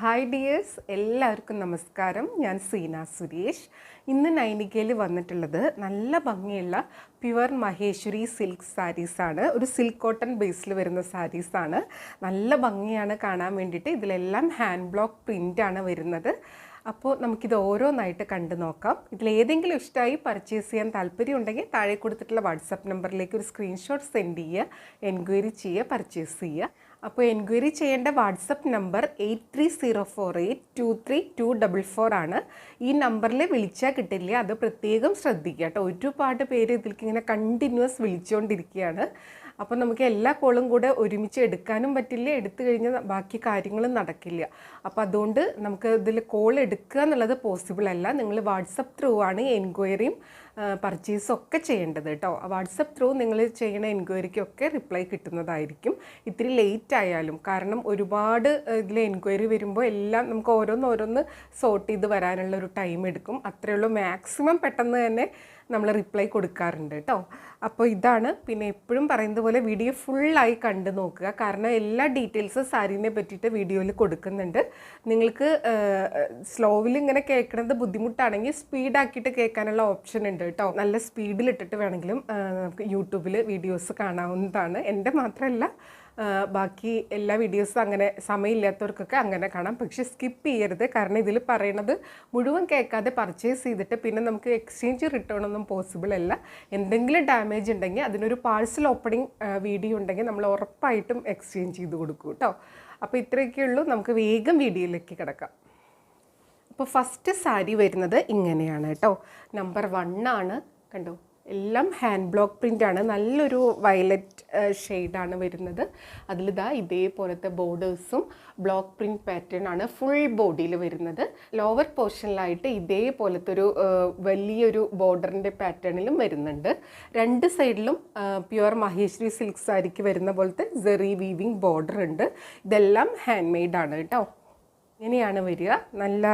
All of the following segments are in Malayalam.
ഹായ് ഡിയേഴ്സ്, എല്ലാവർക്കും നമസ്കാരം. ഞാൻ സീന സുരേഷ്. ഇന്ന് നൈനികയിൽ വന്നിട്ടുള്ളത് നല്ല ഭംഗിയുള്ള പ്യുവർ മഹേശ്വരി സിൽക്ക് സാരീസാണ്. ഒരു സിൽക്ക് കോട്ടൺ ബേസിൽ വരുന്ന സാരീസാണ്. നല്ല ഭംഗിയാണ് കാണാൻ വേണ്ടിയിട്ട്. ഇതിലെല്ലാം ഹാൻഡ് ബ്ലോക്ക് പ്രിൻ്റാണ് വരുന്നത്. അപ്പോൾ നമുക്കിത് ഓരോന്നായിട്ട് കണ്ടു നോക്കാം. ഇതിലേതെങ്കിലും ഇഷ്ടമായി പർച്ചേസ് ചെയ്യാൻ താല്പര്യം ഉണ്ടെങ്കിൽ താഴെ കൊടുത്തിട്ടുള്ള വാട്സപ്പ് നമ്പറിലേക്ക് ഒരു സ്ക്രീൻഷോട്ട് സെൻഡ് ചെയ്യുക, എൻക്വയറി ചെയ്യുക, പർച്ചേസ് ചെയ്യുക. അപ്പോൾ എൻക്വയറി ചെയ്യേണ്ട വാട്സപ്പ് നമ്പർ 8304823244 ആണ്. ഈ നമ്പറിൽ വിളിച്ചാൽ കിട്ടില്ല, അത് പ്രത്യേകം ശ്രദ്ധിക്കുക കേട്ടോ. ഒരുപാട് പേര് ഇതിലേക്ക് ഇങ്ങനെ കണ്ടിന്യൂസ് വിളിച്ചുകൊണ്ടിരിക്കുകയാണ്. അപ്പോൾ നമുക്ക് എല്ലാ കോളും കൂടെ ഒരുമിച്ച് എടുക്കാനും പറ്റില്ല, എടുത്തു കഴിഞ്ഞാൽ ബാക്കി കാര്യങ്ങളും നടക്കില്ല. അപ്പോൾ അതുകൊണ്ട് നമുക്ക് ഇതിൽ കോൾ എടുക്കുക എന്നുള്ളത് പോസിബിൾ അല്ല. നിങ്ങൾ വാട്സപ്പ് ത്രൂ ആണ് എൻക്വയറിയും പർച്ചേസും ഒക്കെ ചെയ്യേണ്ടത് കേട്ടോ. വാട്സപ്പ് ത്രൂ നിങ്ങൾ ചെയ്യുന്ന എൻക്വയറിക്കൊക്കെ റിപ്ലൈ കിട്ടുന്നതായിരിക്കും. ഇത്തിരി ലേറ്റ് ആയാലും, കാരണം ഒരുപാട് ഇതിൽ എൻക്വയറി വരുമ്പോൾ എല്ലാം നമുക്ക് ഓരോന്ന് സോർട്ട് ചെയ്ത് വരാനുള്ള ഒരു ടൈം എടുക്കും. അത്രയേ ഉള്ളൂ. മാക്സിമം പെട്ടെന്ന് തന്നെ നമ്മൾ റിപ്ലൈ കൊടുക്കാറുണ്ട് കേട്ടോ. അപ്പോൾ ഇതാണ്. പിന്നെ എപ്പോഴും പറയുന്നത് പോലെ വീഡിയോ ഫുള്ളായി കണ്ടു നോക്കുക, കാരണം എല്ലാ ഡീറ്റെയിൽസും സാരീനെ പറ്റിയിട്ട് വീഡിയോയിൽ കൊടുക്കുന്നുണ്ട്. നിങ്ങൾക്ക് സ്ലോവിൽ ഇങ്ങനെ കേൾക്കുന്നത് ബുദ്ധിമുട്ടാണെങ്കിൽ സ്പീഡാക്കിയിട്ട് കേൾക്കാനുള്ള ഓപ്ഷൻ ഉണ്ട് കേട്ടോ. നല്ല സ്പീഡിലിട്ടിട്ട് വേണമെങ്കിലും നമുക്ക് യൂട്യൂബിൽ വീഡിയോസ് കാണാവുന്നതാണ്. എൻ്റെ മാത്രമല്ല, ബാക്കി എല്ലാ വീഡിയോസും അങ്ങനെ സമയമില്ലാത്തവർക്കൊക്കെ അങ്ങനെ കാണാം. പക്ഷേ സ്കിപ്പ് ചെയ്യരുത്, കാരണം ഇതിൽ പറയണത് മുഴുവൻ കേൾക്കാതെ പർച്ചേസ് ചെയ്തിട്ട് പിന്നെ നമുക്ക് എക്സ്ചേഞ്ച് റിട്ടേൺ ഒന്നും പോസിബിൾ അല്ല. എന്തെങ്കിലും ഡാമേജ് ഉണ്ടെങ്കിൽ അതിനൊരു പാഴ്സൽ ഓപ്പണിംഗ് വീഡിയോ ഉണ്ടെങ്കിൽ നമ്മൾ ഉറപ്പായിട്ടും എക്സ്ചേഞ്ച് ചെയ്ത് കൊടുക്കും കേട്ടോ. അപ്പോൾ ഇത്രയൊക്കെ ഉള്ളൂ. നമുക്ക് വേഗം വീഡിയോയിലേക്ക് കിടക്കാം. അപ്പോൾ ഫസ്റ്റ് സാരി വരുന്നത് ഇങ്ങനെയാണ് കേട്ടോ. നമ്പർ 1 ആണ്. കണ്ടോ, എല്ലാം ഹാൻഡ് ബ്ലോക്ക് പ്രിൻ്റാണ്. നല്ലൊരു വയലറ്റ് ഷെയ്ഡാണ് വരുന്നത്. അതിലിതാ ഇതേപോലത്തെ ബോർഡേഴ്സും ബ്ലോക്ക് പ്രിൻറ്റ് പാറ്റേൺ ആണ് ഫുൾ ബോഡിയിൽ വരുന്നത്. ലോവർ പോർഷനിലായിട്ട് ഇതേപോലത്തെ ഒരു വലിയൊരു ബോർഡറിൻ്റെ പാറ്റേണിലും വരുന്നുണ്ട്. രണ്ട് സൈഡിലും പ്യുവർ മഹേശ്വരി സിൽക്ക് സാരിക്ക് വരുന്ന പോലത്തെ സെറി വീവിങ് ബോർഡർ ഉണ്ട്. ഇതെല്ലാം ഹാൻഡ് മെയ്ഡാണ് കേട്ടോ. ഇങ്ങനെയാണ് വരിക. നല്ല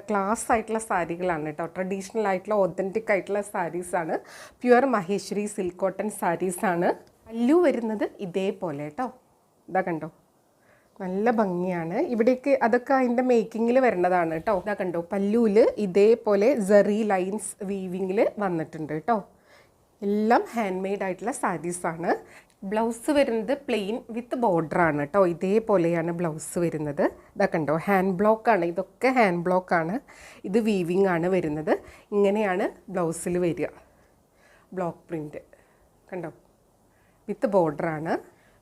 ക്ലാസ് ആയിട്ടുള്ള സാരികളാണ് കേട്ടോ. ട്രഡീഷണൽ ആയിട്ടുള്ള ഒതൻറ്റിക് ആയിട്ടുള്ള സാരീസാണ്. പ്യുവർ മഹേശ്വരി സിൽക്ക് കോട്ടൺ സാരീസാണ്. പല്ലു വരുന്നത് ഇതേപോലെ കേട്ടോ. ഇതാ കണ്ടോ, നല്ല ഭംഗിയാണ്. ഇവിടേക്ക് അതൊക്കെ അതിൻ്റെ മേക്കിങ്ങിൽ വരുന്നതാണ് കേട്ടോ. ഇതാ കണ്ടോ, പല്ലുവിൽ ഇതേപോലെ സെറി ലൈൻസ് വീവിങ്ങിൽ വന്നിട്ടുണ്ട് കേട്ടോ. എല്ലാം ഹാൻഡ് മെയ്ഡ് ആയിട്ടുള്ള സാരീസാണ്. ബ്ലൗസ് വരുന്നത് പ്ലെയിൻ വിത്ത് ബോർഡറാണ് കേട്ടോ. ഇതേപോലെയാണ് ബ്ലൗസ് വരുന്നത്. ഇതാ കണ്ടോ, ഹാൻഡ് ബ്ലോക്കാണ്. ഇതൊക്കെ ഹാൻഡ് ബ്ലോക്കാണ്. ഇത് വീവിങ് ആണ് വരുന്നത്. ഇങ്ങനെയാണ് ബ്ലൗസിൽ വരിക. ബ്ലോക്ക് പ്രിൻറ്റ് കണ്ടോ, വിത്ത് ബോർഡറാണ്.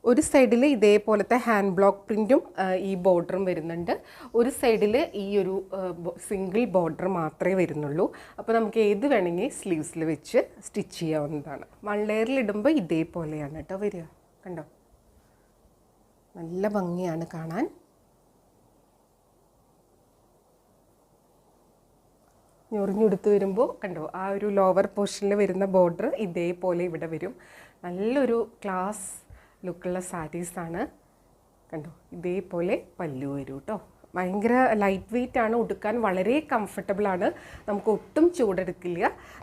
ഒരു സൈഡിൽ ഇതേപോലത്തെ ഹാൻഡ് ബ്ലോക്ക് പ്രിൻറ്റും ഈ ബോർഡറും വരുന്നുണ്ട്. ഒരു സൈഡിൽ ഈ ഒരു സിംഗിൾ ബോർഡർ മാത്രമേ വരുന്നുള്ളൂ. അപ്പോൾ നമുക്ക് ഏത് വേണമെങ്കിൽ സ്ലീവ്സിൽ വെച്ച് സ്റ്റിച്ച് ചെയ്യാവുന്നതാണ്. 1 ലെയറിൽ ഇടുമ്പോൾ ഇതേപോലെയാണ് കേട്ടോ വരിക. കണ്ടോ, നല്ല ഭംഗിയാണ് കാണാൻ. ഞൊറിഞ്ഞെടുത്ത് വരുമ്പോൾ കണ്ടോ, ആ ഒരു ലോവർ പോർഷനിൽ വരുന്ന ബോർഡർ ഇതേപോലെ ഇവിടെ വരും. നല്ലൊരു ക്ലാസ് ലുക്കുള്ള സാരീസാണ്. കണ്ടോ, ഇതേപോലെ പല്ലു വരും കേട്ടോ. ഭയങ്കര ലൈറ്റ് വെയ്റ്റ് ആണ്, ഉടുക്കാൻ വളരെ കംഫർട്ടബിളാണ്. നമുക്ക് ഒട്ടും ചൂടെടുക്കില്ല.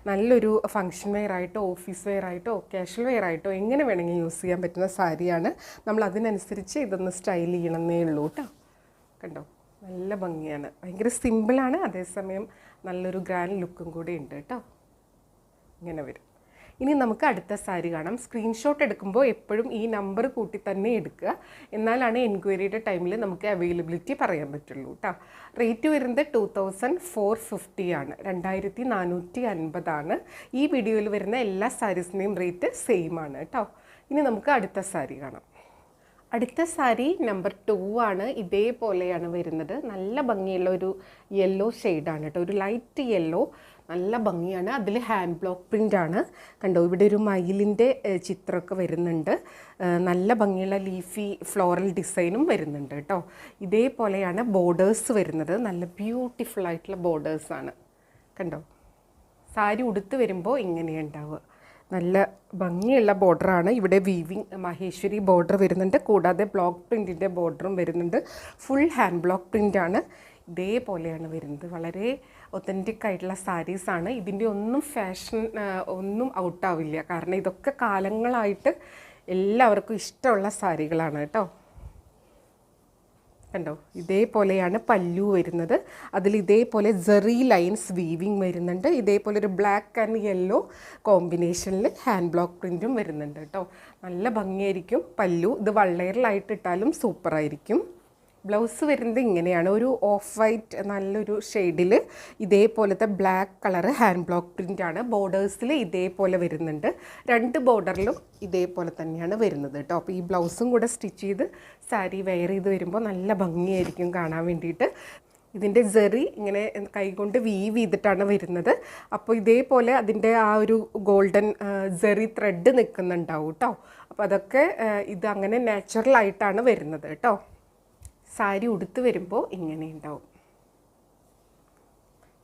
നല്ലൊരു ഫങ്ഷൻ വെയർ ആയിട്ടോ ഓഫീസ് വെയർ ആയിട്ടോ കാഷ്വൽ വെയർ ആയിട്ടോ എങ്ങനെ വേണമെങ്കിൽ യൂസ് ചെയ്യാൻ പറ്റുന്ന സാരിയാണ്. നമ്മൾ അതിനനുസരിച്ച് ഇതൊന്ന് സ്റ്റൈൽ ചെയ്യണമെന്നേ ഉള്ളൂ കേട്ടോ. കണ്ടോ, നല്ല ഭംഗിയാണ്. ഭയങ്കര സിമ്പിളാണ്, അതേസമയം നല്ലൊരു ഗ്രാൻഡ് ലുക്കും കൂടെ ഉണ്ട് കേട്ടോ. ഇങ്ങനെ വരും. ഇനി നമുക്ക് അടുത്ത സാരി കാണാം. സ്ക്രീൻഷോട്ട് എടുക്കുമ്പോൾ എപ്പോഴും ഈ നമ്പർ കൂട്ടി തന്നെ എടുക്കുക, എന്നാലാണ് എൻക്വയറിയുടെ ടൈമിൽ നമുക്ക് അവൈലബിലിറ്റി പറയാൻ പറ്റുള്ളൂ കേട്ടോ. റേറ്റ് വരുന്നത് 2450 ആണ്, 2450 ആണ്. ഈ വീഡിയോയിൽ വരുന്ന എല്ലാ സാരീസിൻ്റെയും റേറ്റ് സെയിം ആണ് കേട്ടോ. ഇനി നമുക്ക് അടുത്ത സാരി കാണാം. അടുത്ത സാരി നമ്പർ 2 ആണ്. ഇതേപോലെയാണ് വരുന്നത്. നല്ല ഭംഗിയുള്ള ഒരു യെല്ലോ ഷെയ്ഡാണ് കേട്ടോ. ഒരു ലൈറ്റ് യെല്ലോ, നല്ല ഭംഗിയാണ്. അതിൽ ഹാൻഡ് ബ്ലോക്ക് പ്രിൻ്റാണ്. കണ്ടോ, ഇവിടെ ഒരു മയിലിൻ്റെ ചിത്രമൊക്കെ വരുന്നുണ്ട്. നല്ല ഭംഗിയുള്ള ലീഫി ഫ്ലോറൽ ഡിസൈനും വരുന്നുണ്ട് കേട്ടോ. ഇതേപോലെയാണ് ബോർഡേഴ്സ് വരുന്നത്. നല്ല ബ്യൂട്ടിഫുൾ ആയിട്ടുള്ള ബോർഡേഴ്സാണ്. കണ്ടോ, സാരി ഉടുത്ത് വരുമ്പോൾ ഇങ്ങനെയുണ്ടാവുക. നല്ല ഭംഗിയുള്ള ബോർഡറാണ്. ഇവിടെ വീവിങ് മഹേശ്വരി ബോർഡർ വരുന്നുണ്ട്, കൂടാതെ ബ്ലോക്ക് പ്രിൻറ്റിൻ്റെ ബോർഡറും വരുന്നുണ്ട്. ഫുൾ ഹാൻഡ് ബ്ലോക്ക് പ്രിൻ്റാണ്. ഇതേപോലെയാണ് വരുന്നത്. വളരെ ഒത്തൻറ്റിക് ആയിട്ടുള്ള സാരീസാണ്. ഇതിൻ്റെ ഒന്നും ഫാഷൻ ഒന്നും ഔട്ടാവില്ല, കാരണം ഇതൊക്കെ കാലങ്ങളായിട്ട് എല്ലാവർക്കും ഇഷ്ടമുള്ള സാരികളാണ് കേട്ടോ. കണ്ടോ, ഇതേപോലെയാണ് പല്ലു വരുന്നത്. അതിൽ ഇതേപോലെ ജെറി ലൈൻസ് വീവിങ് വരുന്നുണ്ട്. ഇതേപോലെ ഒരു ബ്ലാക്ക് ആൻഡ് യെല്ലോ കോമ്പിനേഷനിൽ ഹാൻഡ് ബ്ലോക്ക് പ്രിൻറ്റും വരുന്നുണ്ട് കേട്ടോ. നല്ല ഭംഗിയായിരിക്കും പല്ലു. ഇത് വള്ളയറിലായിട്ട് ഇട്ടാലും സൂപ്പറായിരിക്കും. ബ്ലൗസ് വരുന്നത് ഇങ്ങനെയാണ്, ഒരു ഓഫ് വൈറ്റ് നല്ലൊരു ഷെയ്ഡിൽ ഇതേപോലത്തെ ബ്ലാക്ക് കളറ് ഹാൻഡ് ബ്ലോക്ക് പ്രിൻ്റാണ്. ബോർഡേഴ്സിൽ ഇതേപോലെ വരുന്നുണ്ട്. 2 ബോർഡറിലും ഇതേപോലെ തന്നെയാണ് വരുന്നത് കേട്ടോ. അപ്പോൾ ഈ ബ്ലൗസും കൂടെ സ്റ്റിച്ച് ചെയ്ത് സാരി വെയർ ചെയ്ത് വരുമ്പോൾ നല്ല ഭംഗിയായിരിക്കും കാണാൻ വേണ്ടിയിട്ട്. ഇതിൻ്റെ ജെറി ഇങ്ങനെ കൈകൊണ്ട് വീവ് ചെയ്തിട്ടാണ് വരുന്നത്. അപ്പോൾ ഇതേപോലെ അതിൻ്റെ ആ ഒരു ഗോൾഡൻ ജെറി ത്രെഡ് നിൽക്കുന്നുണ്ടാവും കേട്ടോ. അപ്പോൾ അതൊക്കെ ഇത് അങ്ങനെ നാച്ചുറലായിട്ടാണ് വരുന്നത് കേട്ടോ. സാരി ഉടുത്ത് വരുമ്പോൾ ഇങ്ങനെ ഉണ്ടാവും.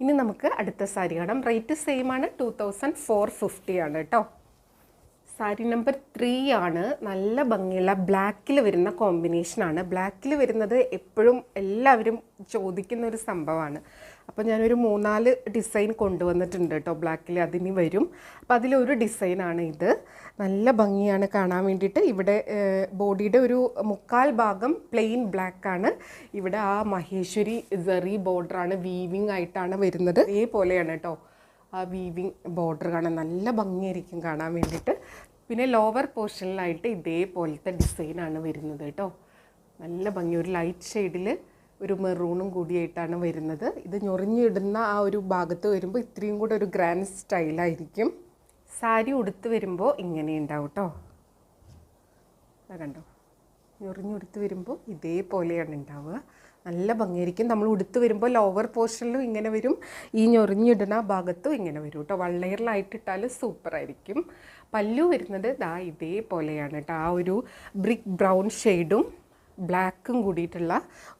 ഇനി നമുക്ക് അടുത്ത സാരി കാണാം. റേറ്റ് സെയിം ആണ്, 2450 ആണ് കേട്ടോ. സാരി നമ്പർ 3 ആണ്. നല്ല ഭംഗിയുള്ള ബ്ലാക്കിൽ വരുന്ന കോമ്പിനേഷനാണ്. ബ്ലാക്കിൽ വരുന്നത് എപ്പോഴും എല്ലാവരും ചോദിക്കുന്ന ഒരു സംഭവമാണ്. അപ്പോൾ ഞാനൊരു 3-4 ഡിസൈൻ കൊണ്ടുവന്നിട്ടുണ്ട് കേട്ടോ ബ്ലാക്കിൽ. അതിന് വരും. അപ്പോൾ അതിലൊരു ഡിസൈനാണ് ഇത്. നല്ല ഭംഗിയാണ് കാണാൻ വേണ്ടിയിട്ട്. ഇവിടെ ബോഡിയുടെ ഒരു 1/4 ഭാഗം പ്ലെയിൻ ബ്ലാക്കാണ്. ഇവിടെ ആ മഹേശ്വരി ജെറി ബോർഡറാണ്, വീവിങ് ആയിട്ടാണ് വരുന്നത്. ഇതേപോലെയാണ് കേട്ടോ ആ വീവിങ് ബോർഡർ കാണാൻ നല്ല ഭംഗിയായിരിക്കും കാണാൻ വേണ്ടിയിട്ട്. പിന്നെ ലോവർ പോർഷനിലായിട്ട് ഇതേപോലത്തെ ഡിസൈനാണ് വരുന്നത് കേട്ടോ. നല്ല ഭംഗി, ഒരു ലൈറ്റ് ഷെയ്ഡിൽ ഒരു മെറൂണും കൂടിയായിട്ടാണ് വരുന്നത്. ഇത് ഞൊറിഞ്ഞിടുന്ന ആ ഒരു ഭാഗത്ത് വരുമ്പോൾ ഇത്രയും കൂടെ ഒരു ഗ്രാൻഡ് സ്റ്റൈലായിരിക്കും. സാരി ഉടുത്ത് വരുമ്പോൾ ഇങ്ങനെ ഉണ്ടാവും കേട്ടോ. കണ്ടോ, ഞൊറിഞ്ഞുടുത്ത് വരുമ്പോൾ ഇതേപോലെയാണ് ഉണ്ടാവുക. നല്ല ഭംഗിയായിരിക്കും. നമ്മൾ ഉടുത്ത് വരുമ്പോൾ ലോവർ പോർഷനിലും ഇങ്ങനെ വരും, ഈ ഞൊറിഞ്ഞിടുന്ന ഭാഗത്തും ഇങ്ങനെ വരും കേട്ടോ. വള്ളയറിലായിട്ടിട്ടാൽ സൂപ്പറായിരിക്കും. പല്ലു വരുന്നത് ദാ ഇതേപോലെയാണ് കേട്ടോ. ആ ഒരു ബ്രിക്ക് ബ്രൗൺ ഷെയ്ഡും ബ്ലാക്കും കൂടിയിട്ടുള്ള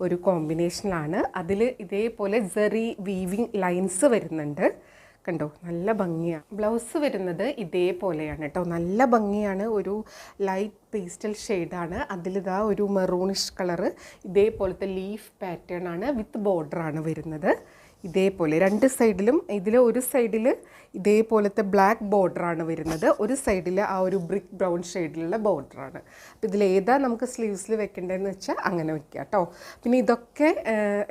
ഒരു കോമ്പിനേഷനിലാണ്. അതിൽ ഇതേപോലെ ജെറി വീവിങ് ലൈൻസ് വരുന്നുണ്ട്. കണ്ടോ, നല്ല ഭംഗിയാണ്. ബ്ലൗസ് വരുന്നത് ഇതേപോലെയാണ് കേട്ടോ. നല്ല ഭംഗിയാണ്. ഒരു ലൈറ്റ് പേസ്റ്റൽ ഷെയ്ഡാണ്. അതിലിതാ ഒരു മെറൂണിഷ് കളറ് ഇതേപോലത്തെ ലീഫ് പാറ്റേൺ ആണ്, വിത്ത് ബോർഡറാണ് വരുന്നത്. ഇതേപോലെ 2 സൈഡിലും. ഇതിൽ ഒരു സൈഡിൽ ഇതേപോലത്തെ ബ്ലാക്ക് ബോർഡറാണ് വരുന്നത്, ഒരു സൈഡിൽ ആ ഒരു ബ്രിക്ക് ബ്രൗൺ ഷെയ്ഡിലുള്ള ബോർഡറാണ്. അപ്പോൾ ഇതിലേതാ നമുക്ക് സ്ലീവ്സിൽ വെക്കേണ്ടതെന്ന് വെച്ചാൽ അങ്ങനെ വെക്കുക കേട്ടോ. പിന്നെ ഇതൊക്കെ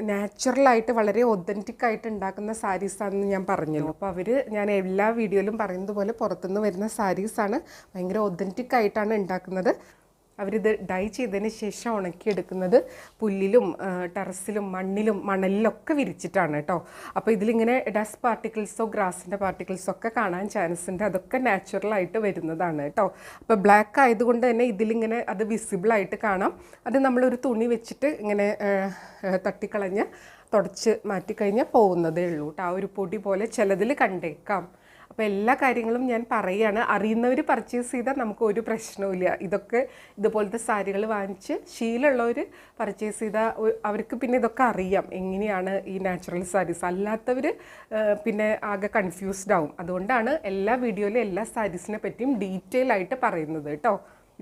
നാച്ചുറലായിട്ട് വളരെ ഒതൻറ്റിക് ആയിട്ട് ഉണ്ടാക്കുന്ന സാരീസാണെന്ന് ഞാൻ പറഞ്ഞു. അപ്പോൾ ഞാൻ എല്ലാ വീഡിയോയിലും പറയുന്നത് പോലെ പുറത്തുനിന്ന് വരുന്ന സാരീസാണ്, ഭയങ്കര ഒതൻറ്റിക് ആയിട്ടാണ് ഉണ്ടാക്കുന്നത്. അവരിത് ഡൈ ചെയ്തതിന് ശേഷം ഉണക്കിയെടുക്കുന്നത് പുല്ലിലും ടെറസിലും മണ്ണിലും മണലിലൊക്കെ വിരിച്ചിട്ടാണ് കേട്ടോ. അപ്പോൾ ഇതിലിങ്ങനെ ഡസ്റ്റ് പാർട്ടിക്കിൾസോ ഗ്രാസിൻ്റെ പാർട്ടിക്കിൾസോ ഒക്കെ കാണാൻ ചാൻസ് ഉണ്ട്. അതൊക്കെ നാച്ചുറലായിട്ട് വരുന്നതാണ് കേട്ടോ. അപ്പോൾ ബ്ലാക്ക് ആയതുകൊണ്ട് തന്നെ ഇതിലിങ്ങനെ അത് വിസിബിളായിട്ട് കാണാം. അത് നമ്മളൊരു തുണി വെച്ചിട്ട് ഇങ്ങനെ തട്ടിക്കളഞ്ഞ് തുടച്ച് മാറ്റിക്കഴിഞ്ഞാൽ പോകുന്നതേ ഉള്ളൂ കേട്ടോ. ആ ഒരു പൊടി പോലെ ചിലതിൽ കണ്ടേക്കാം. അപ്പോൾ എല്ലാ കാര്യങ്ങളും ഞാൻ പറയുകയാണ്. അറിയുന്നവർ പർച്ചേസ് ചെയ്താൽ നമുക്ക് ഒരു പ്രശ്നവുമില്ല. ഇതൊക്കെ ഇതുപോലത്തെ സാരികൾ വാങ്ങിച്ച് ശീലമുള്ളവർ പർച്ചേസ് ചെയ്താൽ അവർക്ക് പിന്നെ ഇതൊക്കെ അറിയാം എങ്ങനെയാണ് ഈ നാച്ചുറൽ സാരീസ്. അല്ലാത്തവർ പിന്നെ ആകെ കൺഫ്യൂസ്ഡ് ആവും. അതുകൊണ്ടാണ് എല്ലാ വീഡിയോയിലും എല്ലാ സാരീസിനെ പറ്റിയും ഡീറ്റെയിൽ ആയിട്ട് പറയുന്നത് കേട്ടോ.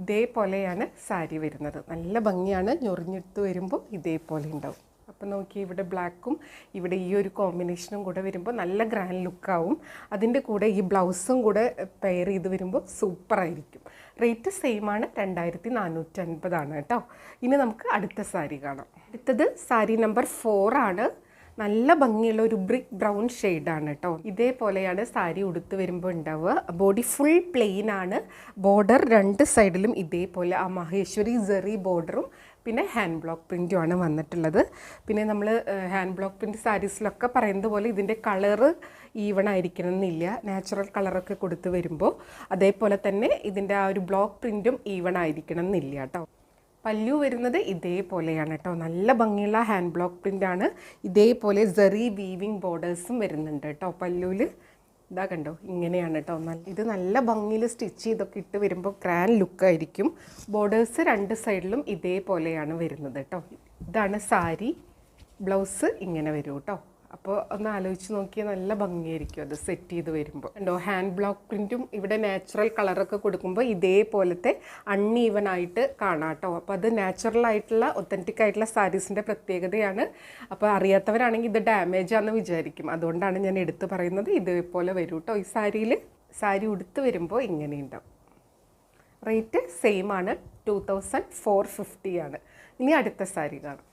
ഇതേപോലെയാണ് സാരി വരുന്നത്. നല്ല ഭംഗിയാണ്. ഞൊറിഞ്ഞെടുത്ത് വരുമ്പോൾ ഇതേപോലെ ഉണ്ടാവും. അപ്പോൾ നോക്കി, ഇവിടെ ബ്ലാക്കും ഇവിടെ ഈ ഒരു കോമ്പിനേഷനും കൂടെ വരുമ്പോൾ നല്ല ഗ്രാൻഡ് ലുക്കാവും. അതിൻ്റെ കൂടെ ഈ ബ്ലൗസും കൂടെ പെയർ ചെയ്ത് വരുമ്പോൾ സൂപ്പറായിരിക്കും. റേറ്റ് സെയിം ആണ്, 2450 ആണ് കേട്ടോ. ഇനി നമുക്ക് അടുത്ത സാരി കാണാം. അടുത്തത് സാരി നമ്പർ 4 ആണ്. നല്ല ഭംഗിയുള്ള ഒരു ബ്രിക്ക് ബ്രൗൺ ഷെയ്ഡാണ് കേട്ടോ. ഇതേപോലെയാണ് സാരി ഉടുത്ത് വരുമ്പോൾ ഉണ്ടാവുക. ബോഡി ഫുൾ പ്ലെയിൻ ആണ്. ബോർഡർ 2 സൈഡിലും ഇതേപോലെ ആ മഹേശ്വരി ജെറി ബോർഡറും പിന്നെ ഹാൻഡ് ബ്ലോക്ക് പ്രിൻറ്റുമാണ് വന്നിട്ടുള്ളത്. പിന്നെ നമ്മൾ ഹാൻഡ് ബ്ലോക്ക് പ്രിൻറ്റ് സാരീസിലൊക്കെ പറയുന്നത് പോലെ ഇതിൻ്റെ കളറ് ഈവൺ ആയിരിക്കണം എന്നില്ല. നാച്ചുറൽ കളറൊക്കെ കൊടുത്ത് വരുമ്പോൾ അതേപോലെ തന്നെ ഇതിൻ്റെ ആ ഒരു ബ്ലോക്ക് പ്രിൻറ്റും ഈവൺ ആയിരിക്കണം എന്നില്ല കേട്ടോ. പല്ലു വരുന്നത് ഇതേപോലെയാണ് കേട്ടോ. നല്ല ഭംഗിയുള്ള ഹാൻഡ് ബ്ലോക്ക് പ്രിൻ്റാണ്. ഇതേപോലെ ജെറി വീവിങ് ബോർഡേഴ്സും വരുന്നുണ്ട് കേട്ടോ പല്ലുവിൽ. ഇതാ കണ്ടോ, ഇങ്ങനെയാണ് കേട്ടോ. ഇത് നല്ല ഭംഗിയിൽ സ്റ്റിച്ച് ചെയ്തൊക്കെ ഇട്ട് വരുമ്പോൾ ഗ്രാൻഡ് ലുക്കായിരിക്കും. ബോർഡേഴ്സ് 2 സൈഡിലും ഇതേപോലെയാണ് വരുന്നത് കേട്ടോ. ഇതാണ് സാരി. ബ്ലൗസ് ഇങ്ങനെ വരും കേട്ടോ. അപ്പോൾ ഒന്ന് ആലോചിച്ച് നോക്കിയാൽ നല്ല ഭംഗിയായിരിക്കും അത് സെറ്റ് ചെയ്ത് വരുമ്പോൾ. കണ്ടോ, ഹാൻഡ് ബ്ലോക്ക് പ്രിൻറ്റും ഇവിടെ നാച്ചുറൽ കളറൊക്കെ കൊടുക്കുമ്പോൾ ഇതേപോലത്തെ അൺഈവൻ ആയിട്ട് കാണാം കേട്ടോ. അപ്പോൾ അത് നാച്ചുറലായിട്ടുള്ള ഒത്തൻറ്റിക് ആയിട്ടുള്ള സാരീസിൻ്റെ പ്രത്യേകതയാണ്. അപ്പോൾ അറിയാത്തവരാണെങ്കിൽ ഇത് ഡാമേജ് ആണെന്ന് വിചാരിക്കും. അതുകൊണ്ടാണ് ഞാൻ എടുത്ത് പറയുന്നത്. ഇതേപോലെ വരും കേട്ടോ. ഈ സാരി ഉടുത്ത് വരുമ്പോൾ ഇങ്ങനെ ഉണ്ടാവും. റേറ്റ് സെയിം ആണ്, 2450 ആണ്. ഇനി അടുത്ത സാരി കാണാം.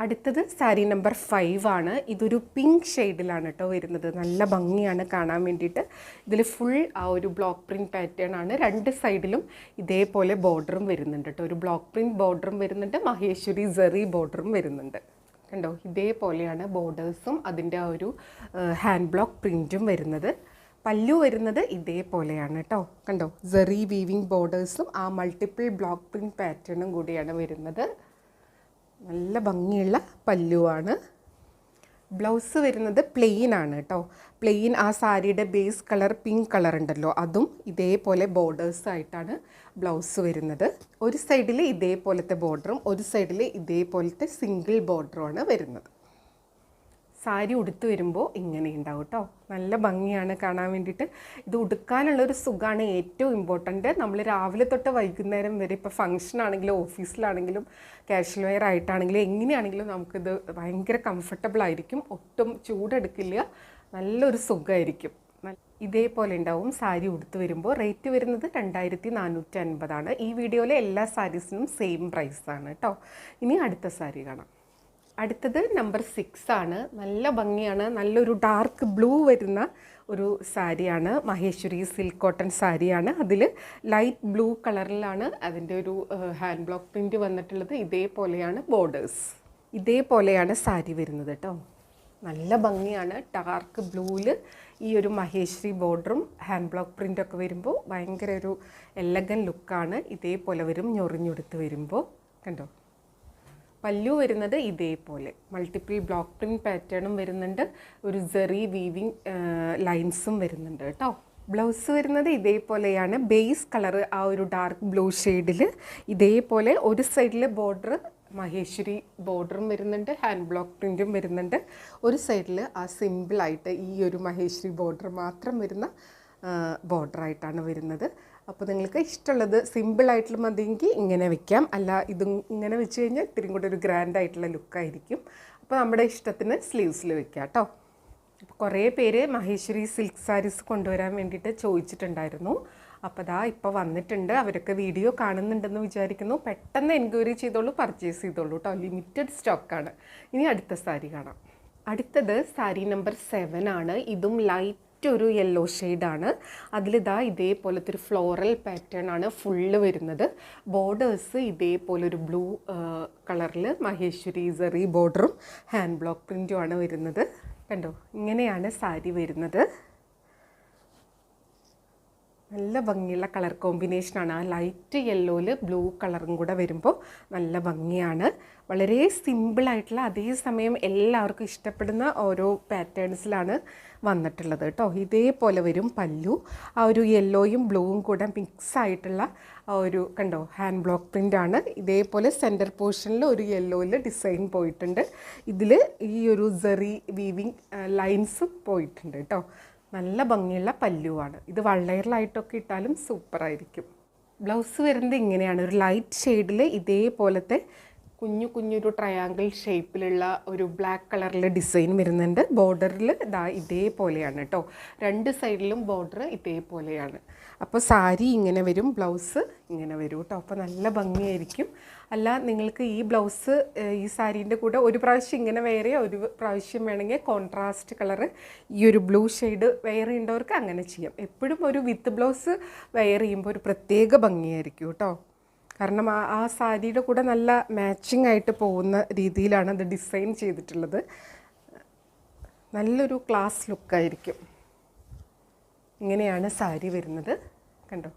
അടുത്തത് സാരി നമ്പർ 5 ആണ്. ഇതൊരു പിങ്ക് ഷെയ്ഡിലാണ് കേട്ടോ വരുന്നത്. നല്ല ഭംഗിയാണ് കാണാൻ വേണ്ടിയിട്ട്. ഇതിൽ ഫുൾ ആ ഒരു ബ്ലോക്ക് പ്രിൻറ്റ് പാറ്റേൺ ആണ്. രണ്ട് സൈഡിലും ഇതേപോലെ ബോർഡറും വരുന്നുണ്ട് കേട്ടോ. ഒരു ബ്ലോക്ക് പ്രിൻറ്റ് ബോർഡറും വരുന്നുണ്ട്, മഹേശ്വരി സെറി ബോർഡറും വരുന്നുണ്ട്. കണ്ടോ, ഇതേപോലെയാണ് ബോർഡേഴ്സും അതിൻ്റെ ആ ഒരു ഹാൻഡ് ബ്ലോക്ക് പ്രിൻറ്റും വരുന്നത്. പല്ലു വരുന്നത് ഇതേപോലെയാണ് കേട്ടോ. കണ്ടോ, സെറി വീവിങ് ബോർഡേഴ്സും ആ മൾട്ടിപ്പിൾ ബ്ലോക്ക് പ്രിൻറ്റ് പാറ്റേണും കൂടിയാണ് വരുന്നത്. നല്ല ഭംഗിയുള്ള പല്ലുവാണ്. ബ്ലൗസ് വരുന്നത് പ്ലെയിൻ ആണ് കേട്ടോ. പ്ലെയിൻ ആ സാരിയുടെ ബേസ് കളർ പിങ്ക് കളർ ഉണ്ടല്ലോ, അതും ഇതേപോലെ ബോർഡേഴ്സ് ആയിട്ടാണ് ബ്ലൗസ് വരുന്നത്. ഒരു സൈഡിൽ ഇതേപോലത്തെ ബോർഡറും ഒരു സൈഡിൽ ഇതേപോലത്തെ സിംഗിൾ ബോർഡറുമാണ് വരുന്നത്. സാരി ഉടുത്ത് വരുമ്പോൾ ഇങ്ങനെ ഉണ്ടാവും കേട്ടോ. നല്ല ഭംഗിയാണ് കാണാൻ വേണ്ടിയിട്ട്. ഇത് ഉടുക്കാനുള്ളൊരു സുഖമാണ് ഏറ്റവും ഇമ്പോർട്ടൻറ്റ്. നമ്മൾ രാവിലെ തൊട്ട് വൈകുന്നേരം വരെ ഇപ്പോൾ ഫംഗ്ഷൻ ആണെങ്കിലും ഓഫീസിലാണെങ്കിലും കാഷ്വൽ വെയർ ആയിട്ടാണെങ്കിലും എങ്ങനെയാണെങ്കിലും നമുക്കിത് ഭയങ്കര കംഫർട്ടബിൾ ആയിരിക്കും. ഒട്ടും ചൂടെടുക്കില്ല, നല്ലൊരു സുഖമായിരിക്കും. ഇതേപോലെ ഉണ്ടാവും സാരി ഉടുത്ത് വരുമ്പോൾ. റേറ്റ് വരുന്നത് 2450 ഈ വീഡിയോയിലെ എല്ലാ സാരീസിനും സെയിം പ്രൈസാണ് കേട്ടോ. ഇനി അടുത്ത സാരി കാണാം. അടുത്തത് നമ്പർ 6 ആണ്. നല്ല ഭംഗിയാണ്. നല്ലൊരു ഡാർക്ക് ബ്ലൂ വരുന്ന ഒരു സാരിയാണ്. മഹേശ്വരി സിൽക്ക് കോട്ടൺ സാരിയാണ്. അതിൽ ലൈറ്റ് ബ്ലൂ കളറിലാണ് അതിൻ്റെ ഒരു ഹാൻഡ് ബ്ലോക്ക് പ്രിൻറ്റ് വന്നിട്ടുള്ളത്. ഇതേപോലെയാണ് ബോർഡേഴ്സ്. ഇതേപോലെയാണ് സാരി വരുന്നത് കേട്ടോ. നല്ല ഭംഗിയാണ്. ഡാർക്ക് ബ്ലൂവിൽ ഈ ഒരു മഹേശ്വരി ബോർഡറും ഹാൻഡ് ബ്ലോക്ക് പ്രിൻ്റൊക്കെ വരുമ്പോൾ ഭയങ്കര ഒരു എലഗൻ ലുക്കാണ്. ഇതേപോലെ വരും ഞൊറിഞ്ഞെടുത്ത് വരുമ്പോൾ. കണ്ടോ, പല്ലു വരുന്നത് ഇതേപോലെ മൾട്ടിപ്പിൾ ബ്ലോക്ക് പ്രിൻറ്റ് പാറ്റേണും വരുന്നുണ്ട്, ഒരു സെറി വീവിങ് ലൈൻസും വരുന്നുണ്ട് കേട്ടോ. ബ്ലൗസ് വരുന്നത് ഇതേപോലെയാണ്. ബേസ് കളറ് ആ ഒരു ഡാർക്ക് ബ്ലൂ ഷെയ്ഡിൽ ഇതേപോലെ ഒരു സൈഡിൽ ബോർഡർ മഹേശ്വരി ബോർഡറും വരുന്നുണ്ട്, ഹാൻഡ് ബ്ലോക്ക് പ്രിൻറ്റും വരുന്നുണ്ട്. ഒരു സൈഡിൽ ആ സിമ്പിളായിട്ട് ഈ ഒരു മഹേശ്വരി ബോർഡർ മാത്രം വരുന്ന ബോർഡറായിട്ടാണ് വരുന്നത്. അപ്പോൾ നിങ്ങൾക്ക് ഇഷ്ടമുള്ളത് സിമ്പിളായിട്ടുള്ള മതിയെങ്കിൽ ഇങ്ങനെ വെക്കാം, അല്ല ഇതും ഇങ്ങനെ വെച്ച് കഴിഞ്ഞാൽ ഇത്തിരി കൂടെ ഒരു ഗ്രാൻഡായിട്ടുള്ള ലുക്കായിരിക്കും. അപ്പോൾ നമ്മുടെ ഇഷ്ടത്തിന് സ്ലീവ്സിൽ വെക്കാം കേട്ടോ. അപ്പോൾ കുറേ പേര് മഹേശ്വരി സിൽക്ക് സാരീസ് കൊണ്ടുവരാൻ വേണ്ടിയിട്ട് ചോദിച്ചിട്ടുണ്ടായിരുന്നു. അപ്പോൾ അതാ ഇപ്പോൾ വന്നിട്ടുണ്ട്. അവരൊക്കെ വീഡിയോ കാണുന്നുണ്ടെന്ന് വിചാരിക്കുന്നു. പെട്ടെന്ന് എൻക്വയറി ചെയ്തോളൂ, പർച്ചേസ് ചെയ്തോളൂ കേട്ടോ. ലിമിറ്റഡ് സ്റ്റോക്കാണ്. ഇനി അടുത്ത സാരി കാണാം. അടുത്തത് സാരി നമ്പർ 7 ആണ്. ഇതും ലൈറ്റ് ഒരു യെല്ലോ ഷെയ്ഡാണ്. അതിലിതാ ഇതേപോലത്തെ ഒരു ഫ്ലോറൽ പാറ്റേൺ ആണ് ഫുള്ള് വരുന്നത്. ബോർഡേഴ്സ് ഇതേപോലെ ഒരു ബ്ലൂ കളറിൽ മഹേശ്വരി സെറി ബോർഡറും ഹാൻഡ് ബ്ലോക്ക് പ്രിൻറ്റും ആണ് വരുന്നത്. കണ്ടോ, ഇങ്ങനെയാണ് സാരി വരുന്നത്. നല്ല ഭംഗിയുള്ള കളർ കോമ്പിനേഷനാണ്. ആ ലൈറ്റ് യെല്ലോയിൽ ബ്ലൂ കളറും കൂടെ വരുമ്പോൾ നല്ല ഭംഗിയാണ്. വളരെ സിമ്പിളായിട്ടുള്ള അതേസമയം എല്ലാവർക്കും ഇഷ്ടപ്പെടുന്ന ഓരോ പാറ്റേൺസിലാണ് വന്നിട്ടുള്ളത് കേട്ടോ. ഇതേപോലെ വരും പല്ലു. ആ ഒരു യെല്ലോയും ബ്ലൂവും കൂടെ മിക്സ് ആയിട്ടുള്ള ആ ഒരു കണ്ടോ ഹാൻഡ് ബ്ലോക്ക് പ്രിൻ്റാണ്. ഇതേപോലെ സെൻറ്റർ പോർഷനിൽ ഒരു യെല്ലോയിൽ ഡിസൈൻ പോയിട്ടുണ്ട്. ഇതിൽ ഈ ഒരു സെറി വീവിങ് ലൈൻസും പോയിട്ടുണ്ട് കേട്ടോ. നല്ല ഭംഗിയുള്ള പല്ലുവാണ്. ഇത് വള്ളയറിലായിട്ടൊക്കെ ഇട്ടാലും സൂപ്പറായിരിക്കും. ബ്ലൗസ് വരുന്നത് ഇങ്ങനെയാണ്. ഒരു ലൈറ്റ് ഷെയ്ഡിൽ ഇതേപോലത്തെ കുഞ്ഞൊരു ട്രയാങ്കിൾ ഷേപ്പിലുള്ള ഒരു ബ്ലാക്ക് കളറിൽ ഡിസൈൻ വരുന്നുണ്ട്. ബോർഡറിൽ ഇതേപോലെയാണ് കേട്ടോ. രണ്ട് സൈഡിലും ബോർഡർ ഇതേപോലെയാണ്. അപ്പോൾ സാരി ഇങ്ങനെ വരും, ബ്ലൗസ് ഇങ്ങനെ വരും കേട്ടോ. അപ്പോൾ നല്ല ഭംഗിയായിരിക്കും. അല്ല നിങ്ങൾക്ക് ഈ ബ്ലൗസ് ഈ സാരീൻ്റെ കൂടെ ഒരു പ്രാവശ്യം ഇങ്ങനെ വേറെ ഒരു പ്രാവശ്യം വേണമെങ്കിൽ കോൺട്രാസ്റ്റ് കളറ് ഈ ഒരു ബ്ലൂ ഷെയ്ഡ് വെയർ ചെയ്യേണ്ടവർക്ക് അങ്ങനെ ചെയ്യാം. എപ്പോഴും ഒരു വിത്ത് ബ്ലൗസ് വെയർ ചെയ്യുമ്പോൾ ഒരു പ്രത്യേക ഭംഗിയായിരിക്കും കേട്ടോ. കാരണം ആ സാരിയുടെ കൂടെ നല്ല മാച്ചിങ് ആയിട്ട് പോകുന്ന രീതിയിലാണ് അത് ഡിസൈൻ ചെയ്തിട്ടുള്ളത്. നല്ലൊരു ക്ലാസ് ലുക്കായിരിക്കും. ഇങ്ങനെയാണ് സാരി വരുന്നത്. കണ്ടോ,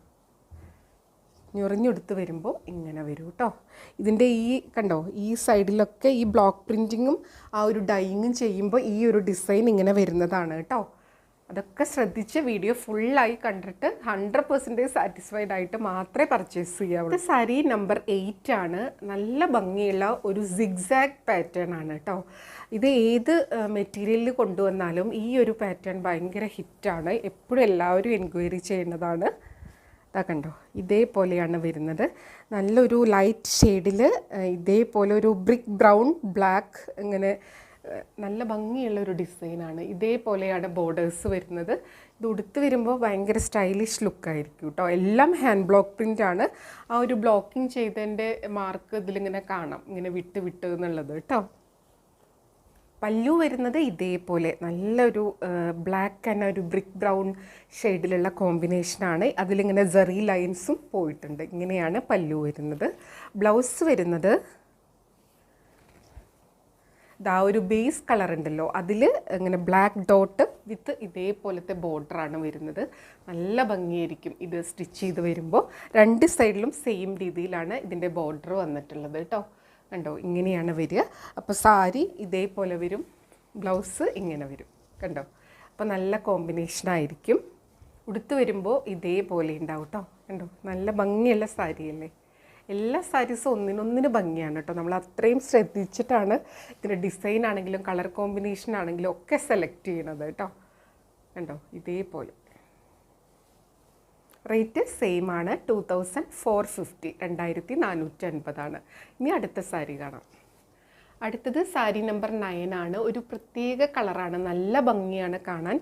ഞൊറിഞ്ഞെടുത്ത് വരുമ്പോൾ ഇങ്ങനെ വരും കേട്ടോ. ഇതിൻ്റെ ഈ കണ്ടോ ഈ സൈഡിലൊക്കെ ഈ ബ്ലോക്ക് പ്രിൻറ്റിങ്ങും ആ ഒരു ഡൈയിങ്ങും ചെയ്യുമ്പോൾ ഈ ഒരു ഡിസൈൻ ഇങ്ങനെ വരുന്നതാണ് കേട്ടോ. അതൊക്കെ ശ്രദ്ധിച്ച് വീഡിയോ ഫുള്ളായി കണ്ടിട്ട് 100% സാറ്റിസ്ഫൈഡ് ആയിട്ട് മാത്രമേ പർച്ചേസ് ചെയ്യാവുള്ളൂ. സാരി നമ്പർ 8 ആണ്. നല്ല ഭംഗിയുള്ള ഒരു സിഗ്സാഗ് പാറ്റേൺ ആണ് കേട്ടോ. ഇത് ഏത് മെറ്റീരിയലിൽ കൊണ്ടുവന്നാലും ഈ ഒരു പാറ്റേൺ ഭയങ്കര ഹിറ്റാണ്. എപ്പോഴും എല്ലാവരും എൻക്വയറി ചെയ്യുന്നതാണ്. ഇതാ കണ്ടോ, ഇതേപോലെയാണ് വരുന്നത്. നല്ലൊരു ലൈറ്റ് ഷെയ്ഡിൽ ഇതേപോലെ ഒരു ബ്രിക്ക് ബ്രൗൺ ബ്ലാക്ക് ഇങ്ങനെ നല്ല ഭംഗിയുള്ളൊരു ഡിസൈനാണ്. ഇതേപോലെയാണ് ബോർഡേഴ്സ് വരുന്നത്. ഇത് ഉടുത്ത് വരുമ്പോൾ ഭയങ്കര സ്റ്റൈലിഷ് ലുക്കായിരിക്കും കേട്ടോ. എല്ലാം ഹാൻഡ് ബ്ലോക്ക് പ്രിൻ്റാണ്. ആ ഒരു ബ്ലോക്കിംഗ് ചെയ്തതിൻ്റെ മാർക്ക് ഇതിലിങ്ങനെ കാണാം, ഇങ്ങനെ വിട്ട് എന്നുള്ളത് കേട്ടോ. പല്ലു വരുന്നത് ഇതേപോലെ നല്ലൊരു ബ്ലാക്ക് ആൻഡ് ഒരു ബ്രിക്ക് ബ്രൗൺ ഷെയ്ഡിലുള്ള കോമ്പിനേഷനാണ്. അതിലിങ്ങനെ സെറി ലൈൻസും പോയിട്ടുണ്ട്. ഇങ്ങനെയാണ് പല്ലു വരുന്നത്. ബ്ലൗസ് വരുന്നത് ഇതാ ഒരു ബേസ് കളർ ഉണ്ടല്ലോ, അതിൽ ഇങ്ങനെ ബ്ലാക്ക് ഡോട്ട് വിത്ത് ഇതേപോലത്തെ ബോർഡറാണ് വരുന്നത്. നല്ല ഭംഗിയായിരിക്കും ഇത് സ്റ്റിച്ച് ചെയ്ത് വരുമ്പോൾ. രണ്ട് സൈഡിലും സെയിം രീതിയിലാണ് ഇതിൻ്റെ ബോർഡർ വന്നിട്ടുള്ളത് കേട്ടോ. കണ്ടോ, ഇങ്ങനെയാണ് വരിക. അപ്പോൾ സാരി ഇതേപോലെ വരും, ബ്ലൗസ് ഇങ്ങനെ വരും. കണ്ടോ, അപ്പോൾ നല്ല കോമ്പിനേഷനായിരിക്കും. ഉടുത്ത് വരുമ്പോൾ ഇതേപോലെ ഉണ്ടാവും കേട്ടോ. കണ്ടോ, നല്ല ഭംഗിയുള്ള സാരിയല്ലേ. എല്ലാ സാരീസും ഒന്നിനൊന്നിന് ഭംഗിയാണ് കേട്ടോ. നമ്മൾ അത്രയും ശ്രദ്ധിച്ചിട്ടാണ് ഇതിൻ്റെ ഡിസൈൻ ആണെങ്കിലും കളർ കോമ്പിനേഷൻ ആണെങ്കിലും ഒക്കെ സെലക്ട് ചെയ്യണത് കേട്ടോ. കണ്ടോ, ഇതേപോലെ. റേറ്റ് സെയിം ആണ്, 2450, 2450. ഇനി അടുത്ത സാരി കാണാം. അടുത്തത് സാരി നമ്പർ 9 ആണ്. ഒരു പ്രത്യേക കളറാണ്, നല്ല ഭംഗിയാണ് കാണാൻ.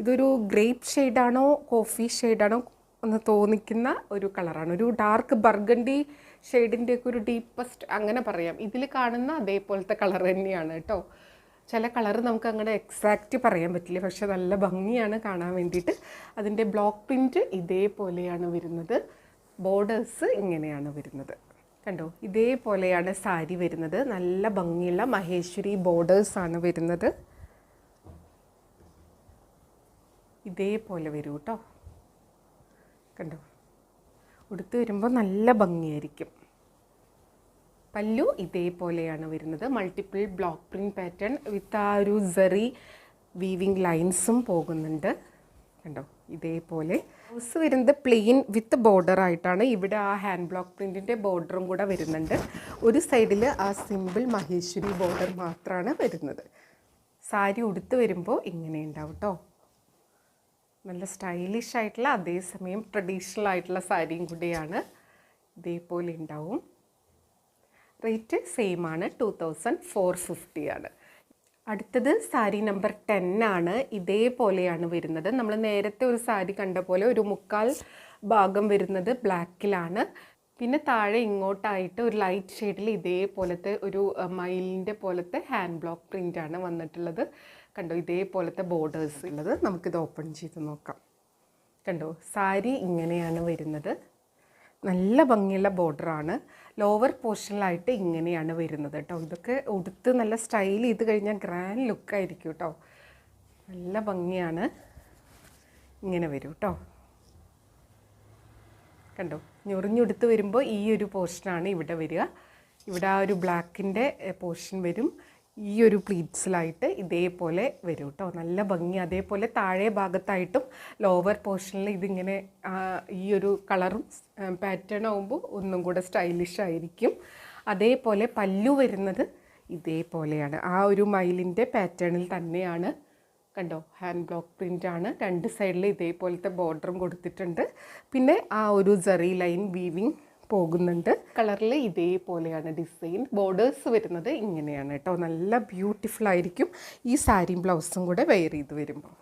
ഇതൊരു ഗ്രേപ്പ് ഷെയ്ഡാണോ കോഫി ഷെയ്ഡാണോ ഒന്ന് തോന്നിക്കുന്ന ഒരു കളറാണ്. ഒരു ഡാർക്ക് ബർഗണ്ടി ഷെയ്ഡിൻ്റെയൊക്കെ ഒരു ഡീപ്പസ്റ്റ് അങ്ങനെ പറയാം. ഇതിൽ കാണുന്ന അതേപോലത്തെ കളർ തന്നെയാണ് കേട്ടോ. ചില കളർ നമുക്ക് അങ്ങനെ എക്സാക്റ്റ് പറയാൻ പറ്റില്ല, പക്ഷെ നല്ല ഭംഗിയാണ് കാണാൻ വേണ്ടിയിട്ട്. അതിൻ്റെ ബ്ലോക്ക് പ്രിൻറ്റ് ഇതേപോലെയാണ് വരുന്നത്. ബോർഡേഴ്സ് ഇങ്ങനെയാണ് വരുന്നത്. കണ്ടോ, ഇതേപോലെയാണ് സാരി വരുന്നത്. നല്ല ഭംഗിയുള്ള മഹേശ്വരി ബോർഡേഴ്സാണ് വരുന്നത്. ഇതേപോലെ വരും കേട്ടോ. കണ്ടോ, ഉടുത്ത് വരുമ്പോൾ നല്ല ഭംഗിയായിരിക്കും. പല്ലു ഇതേപോലെയാണ് വരുന്നത്. മൾട്ടിപ്പിൾ ബ്ലോക്ക് പ്രിൻറ്റ് പാറ്റേൺ വിത്ത് ആ ഒരു സെറി വീവിങ് ലൈൻസും പോകുന്നുണ്ട്. കണ്ടോ, ഇതേപോലെ. ബ്ലൗസ് വരുന്നത് പ്ലെയിൻ വിത്ത് ബോർഡർ ആയിട്ടാണ്. ഇവിടെ ആ ഹാൻഡ് ബ്ലോക്ക് പ്രിൻറ്റിൻ്റെ ബോർഡറും കൂടെ വരുന്നുണ്ട്. ഒരു സൈഡിൽ ആ സിമ്പിൾ മഹേശ്വരി ബോർഡർ മാത്രമാണ് വരുന്നത്. സാരി ഉടുത്ത് വരുമ്പോൾ ഇങ്ങനെ ഉണ്ടാവും കേട്ടോ. നല്ല സ്റ്റൈലിഷ് ആയിട്ടുള്ള അതേസമയം ട്രഡീഷണൽ ആയിട്ടുള്ള സാരിയും കൂടിയാണ്. ഇതേപോലെ ഉണ്ടാവും. റേറ്റ് സെയിം ആണ്, 2450 ആണ്. അടുത്തത് സാരി നമ്പർ 10 ആണ്. ഇതേപോലെയാണ് വരുന്നത്. നമ്മൾ നേരത്തെ ഒരു സാരി കണ്ട പോലെ ഒരു മുക്കാൽ ഭാഗം വരുന്നത് ബ്ലാക്കിലാണ്. പിന്നെ താഴെ ഇങ്ങോട്ടായിട്ട് ഒരു ലൈറ്റ് ഷെയ്ഡിൽ ഇതേപോലത്തെ ഒരു മയിലിൻ്റെ പോലത്തെ ഹാൻഡ് ബ്ലോക്ക് പ്രിൻ്റാണ് വന്നിട്ടുള്ളത്. കണ്ടോ, ഇതേപോലത്തെ ബോർഡേഴ്സ് ഉള്ളത്. നമുക്കിത് ഓപ്പൺ ചെയ്ത് നോക്കാം. കണ്ടോ, സാരി ഇങ്ങനെയാണ് വരുന്നത്. നല്ല ഭംഗിയുള്ള ബോർഡറാണ്. ലോവർ പോർഷനിലായിട്ട് ഇങ്ങനെയാണ് വരുന്നത് കേട്ടോ. ഇതൊക്കെ ഉടുത്ത് നല്ല സ്റ്റൈൽ ചെയ്ത് കഴിഞ്ഞാൽ ഗ്രാൻഡ് ലുക്കായിരിക്കും കേട്ടോ. നല്ല ഭംഗിയാണ്. ഇങ്ങനെ വരും കേട്ടോ. കണ്ടോ, ഞൊറിഞ്ഞുടുത്ത് വരുമ്പോൾ ഈ ഒരു പോർഷനാണ് ഇവിടെ വരിക. ഇവിടെ ആ ഒരു ബ്ലാക്കിൻ്റെ പോർഷൻ വരും. ഈ ഒരു പ്ലീറ്റ്സിലായിട്ട് ഇതേപോലെ വരും കേട്ടോ. നല്ല ഭംഗി. അതേപോലെ താഴെ ഭാഗത്തായിട്ടും ലോവർ പോർഷനിൽ ഇതിങ്ങനെ ഈ ഒരു കളറും പാറ്റേൺ ആകുമ്പോൾ ഒന്നും കൂടെ സ്റ്റൈലിഷ് ആയിരിക്കും. അതേപോലെ പല്ലു വരുന്നത് ഇതേപോലെയാണ്. ആ ഒരു മയിലിൻ്റെ പാറ്റേണിൽ തന്നെയാണ്. കണ്ടോ, ഹാൻഡ് ബ്ലോക്ക് പ്രിൻ്റാണ്. രണ്ട് സൈഡിൽ ഇതേപോലത്തെ ബോർഡറും കൊടുത്തിട്ടുണ്ട്. പിന്നെ ആ ഒരു സെറി ലൈൻ വീവിങ് പോകുന്നുണ്ട്. കളറിൽ ഇതേപോലെയാണ് ഡിസൈൻ. ബോർഡേഴ്സ് വരുന്നത് ഇങ്ങനെയാണ് കേട്ടോ. നല്ല ബ്യൂട്ടിഫുൾ ആയിരിക്കും ഈ സാരിയും ബ്ലൗസും കൂടെ വെയർ ചെയ്ത് വരുമ്പോൾ.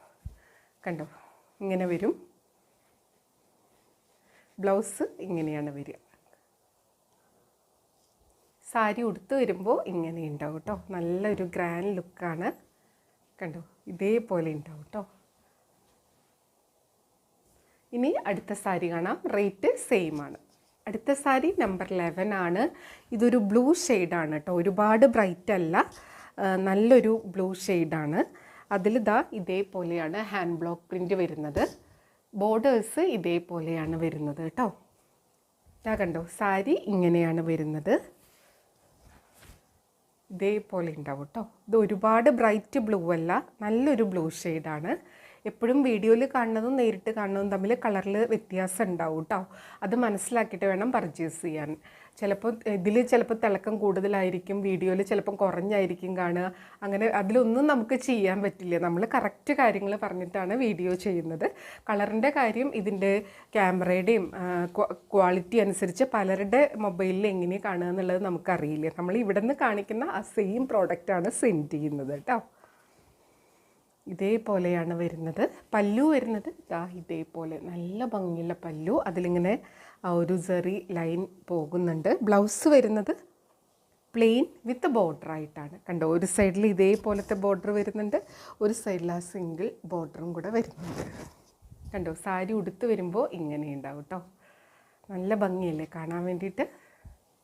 കണ്ടോ, ഇങ്ങനെ വരും. ബ്ലൗസ് ഇങ്ങനെയാണ് വരിക. സാരി ഉടുത്ത് വരുമ്പോൾ ഇങ്ങനെ ഉണ്ടാവും കേട്ടോ. നല്ലൊരു ഗ്രാൻഡ് ലുക്കാണ്. കണ്ടോ, ഇതേപോലെ ഉണ്ടാവും കേട്ടോ. ഇനി അടുത്ത സാരി കാണാം. റേറ്റ് സെയിം ആണ്. അടുത്ത സാരി നമ്പർ 11 ആണ്. ഇതൊരു ബ്ലൂ ഷെയ്ഡാണ് കേട്ടോ. ഒരുപാട് ബ്രൈറ്റ് അല്ല, നല്ലൊരു ബ്ലൂ ഷെയ്ഡാണ്. അതിലിതാ ഇതേപോലെയാണ് ഹാൻഡ് ബ്ലോക്ക് പ്രിൻ്റ് വരുന്നത്. ബോർഡേഴ്സ് ഇതേപോലെയാണ് വരുന്നത് കേട്ടോ. ഇതാ കണ്ടോ, സാരി ഇങ്ങനെയാണ് വരുന്നത്. ഇതേപോലെ ഉണ്ടാവും കേട്ടോ. ഇത് ഒരുപാട് ബ്രൈറ്റ് ബ്ലൂ അല്ല, നല്ലൊരു ബ്ലൂ ഷെയ്ഡാണ്. എപ്പോഴും വീഡിയോയിൽ കാണുന്നതും നേരിട്ട് കാണുന്നതും തമ്മിൽ കളറിൽ വ്യത്യാസം ഉണ്ടാവും കേട്ടോ. അത് മനസ്സിലാക്കിയിട്ട് വേണം പർച്ചേസ് ചെയ്യാൻ. ചിലപ്പോൾ ഇതിൽ ചിലപ്പോൾ തിളക്കം കൂടുതലായിരിക്കും, വീഡിയോയിൽ ചിലപ്പം കുറഞ്ഞായിരിക്കും കാണുക. അങ്ങനെ അതിലൊന്നും നമുക്ക് ചെയ്യാൻ പറ്റില്ല. നമ്മൾ കറക്റ്റ് കാര്യങ്ങൾ പറഞ്ഞിട്ടാണ് വീഡിയോ ചെയ്യുന്നത്. കളറിൻ്റെ കാര്യം ഇതിൻ്റെ ക്യാമറയുടെയും ക്വാളിറ്റി അനുസരിച്ച് പലരുടെ മൊബൈലിൽ എങ്ങനെയാണ് കാണുക എന്നുള്ളത് നമുക്കറിയില്ല. നമ്മൾ ഇവിടെ നിന്ന് കാണിക്കുന്ന ആ സെയിം പ്രോഡക്റ്റാണ് സെൻഡ് ചെയ്യുന്നത് കേട്ടോ. ഇതേപോലെയാണ് വരുന്നത്. പല്ലു വരുന്നത് ഇതാ ഇതേപോലെ നല്ല ഭംഗിയുള്ള പല്ലു. അതിലിങ്ങനെ ഒരു സെറി ലൈൻ പോകുന്നുണ്ട്. ബ്ലൗസ് വരുന്നത് പ്ലെയിൻ വിത്ത് ബോർഡർ ആയിട്ടാണ്. കണ്ടോ, ഒരു സൈഡിൽ ഇതേപോലത്തെ ബോർഡർ വരുന്നുണ്ട്, ഒരു സൈഡിൽ ആ സിംഗിൾ ബോർഡറും കൂടെ വരുന്നുണ്ട്. കണ്ടോ, സാരി ഉടുത്ത് വരുമ്പോൾ ഇങ്ങനെ ഉണ്ടാവും കേട്ടോ. നല്ല ഭംഗിയല്ലേ കാണാൻ വേണ്ടിയിട്ട്.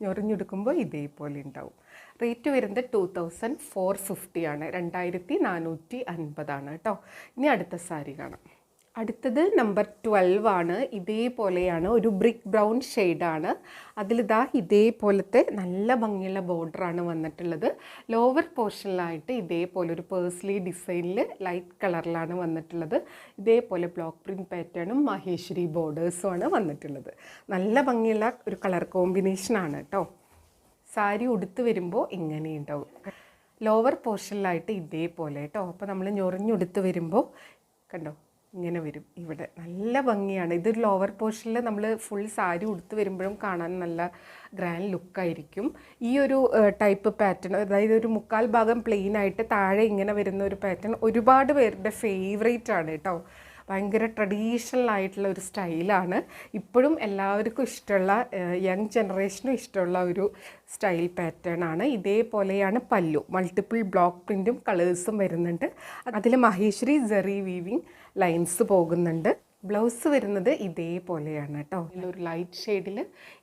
ഞൊറിഞ്ഞെടുക്കുമ്പോൾ ഇതേപോലെ ഉണ്ടാവും. റേറ്റ് വരുന്നത് 2450 ആണ്, 2450 കേട്ടോ. ഇനി അടുത്ത സാരി കാണാം. അടുത്തത് നമ്പർ 12 ആണ്. ഇതേപോലെയാണ്, ഒരു ബ്രിക്ക് ബ്രൗൺ ഷെയ്ഡാണ്. അതിലിതാ ഇതേപോലത്തെ നല്ല ഭംഗിയുള്ള ബോർഡറാണ് വന്നിട്ടുള്ളത്. ലോവർ പോർഷനിലായിട്ട് ഇതേപോലെ ഒരു പേഴ്സ്ലി ഡിസൈനിൽ ലൈറ്റ് കളറിലാണ് വന്നിട്ടുള്ളത്. ഇതേപോലെ ബ്ലോക്ക് പ്രിൻറ്റ് പാറ്റേണും മഹേശ്വരി ബോർഡേഴ്സുമാണ് വന്നിട്ടുള്ളത്. നല്ല ഭംഗിയുള്ള ഒരു കളർ കോമ്പിനേഷനാണ് കേട്ടോ. സാരി ഉടുത്ത് വരുമ്പോൾ ഇങ്ങനെ ഉണ്ടാവും. ലോവർ പോർഷനിലായിട്ട് ഇതേപോലെ കേട്ടോ. അപ്പോൾ നമ്മൾ ഞൊറിഞ്ഞുടുത്ത് വരുമ്പോൾ കണ്ടോ ഇങ്ങനെ വരും. ഇവിടെ നല്ല ഭംഗിയാണ്. ഇതൊരു ലോവർ പോർഷനിൽ നമ്മൾ ഫുൾ സാരി ഉടുത്ത് വരുമ്പോഴും കാണാൻ നല്ല ഗ്രാൻഡ് ലുക്കായിരിക്കും. ഈ ഒരു ടൈപ്പ് പാറ്റേൺ, അതായത് ഒരു മുക്കാൽ ഭാഗം പ്ലെയിൻ ആയിട്ട് താഴെ ഇങ്ങനെ വരുന്ന ഒരു പാറ്റേൺ ഒരുപാട് പേരുടെ ഫേവറേറ്റ് ആണ് കേട്ടോ. ഭയങ്കര ട്രഡീഷണൽ ആയിട്ടുള്ള ഒരു സ്റ്റൈലാണ്. ഇപ്പോഴും എല്ലാവർക്കും ഇഷ്ടമുള്ള, യങ് ജനറേഷനും ഇഷ്ടമുള്ള ഒരു സ്റ്റൈൽ പാറ്റേൺ ആണ്. ഇതേപോലെയാണ് പല്ലു. മൾട്ടിപ്പിൾ ബ്ലോക്ക് പ്രിൻറ്റും കളേഴ്സും വരുന്നുണ്ട്. അതിൽ മഹേശ്വരി ജെറി വീവിങ് ലൈൻസ് പോകുന്നുണ്ട്. ബ്ലൗസ് വരുന്നത് ഇതേപോലെയാണ് കേട്ടോ. ഒരു ലൈറ്റ് ഷെയ്ഡിൽ